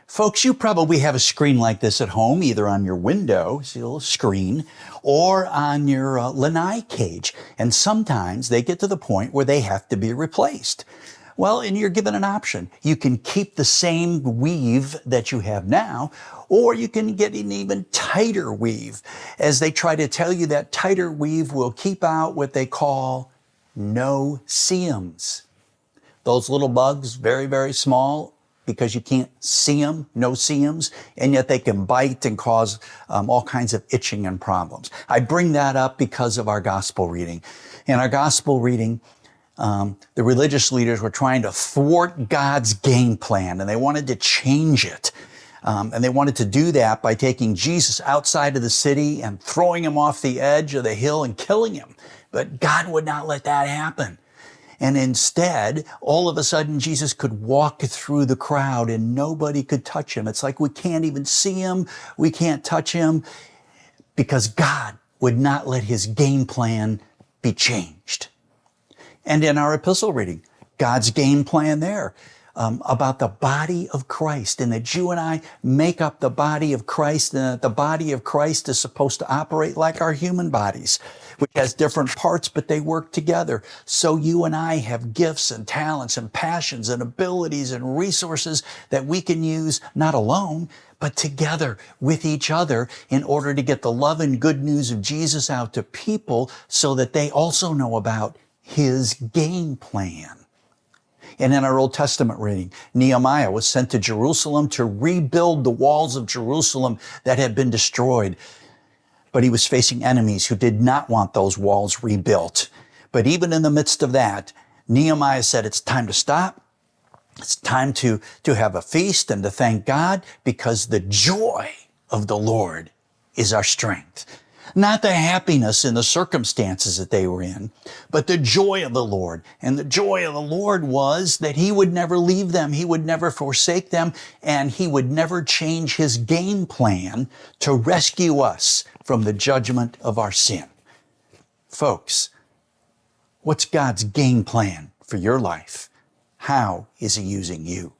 Folks, you probably have a screen like this at home, either on your window, see a little screen, or on your lanai cage. And sometimes they get to the point where they have to be replaced. Well, and you're given an option. You can keep the same weave that you have now, or you can get an even tighter weave, as they try to tell you that tighter weave will keep out what they call no see-ems. Those little bugs, very, very small, because you can't see them, no see-ems, and yet they can bite and cause all kinds of itching and problems. I bring that up because of our gospel reading. In our gospel reading, the religious leaders were trying to thwart God's game plan, and they wanted to change it. And they wanted to do that by taking Jesus outside of the city and throwing him off the edge of the hill and killing him. But God would not let that happen. And instead, all of a sudden, Jesus could walk through the crowd and nobody could touch him. It's like we can't even see him. We can't touch him because God would not let his game plan be changed. And in our epistle reading, God's game plan there about the body of Christ, and that you and I make up the body of Christ, and that the body of Christ is supposed to operate like our human bodies, which has different parts, but they work together. So you and I have gifts and talents and passions and abilities and resources that we can use not alone, but together with each other in order to get the love and good news of Jesus out to people so that they also know about his game plan. And in our Old Testament reading, Nehemiah was sent to Jerusalem to rebuild the walls of Jerusalem that had been destroyed. But he was facing enemies who did not want those walls rebuilt. But even in the midst of that, Nehemiah said, it's time to stop. It's time to have a feast and to thank God, because the joy of the Lord is our strength. Not the happiness in the circumstances that they were in, but the joy of the Lord. And the joy of the Lord was that he would never leave them. He would never forsake them. And he would never change his game plan to rescue us from the judgment of our sin. Folks, what's God's game plan for your life? How is he using you?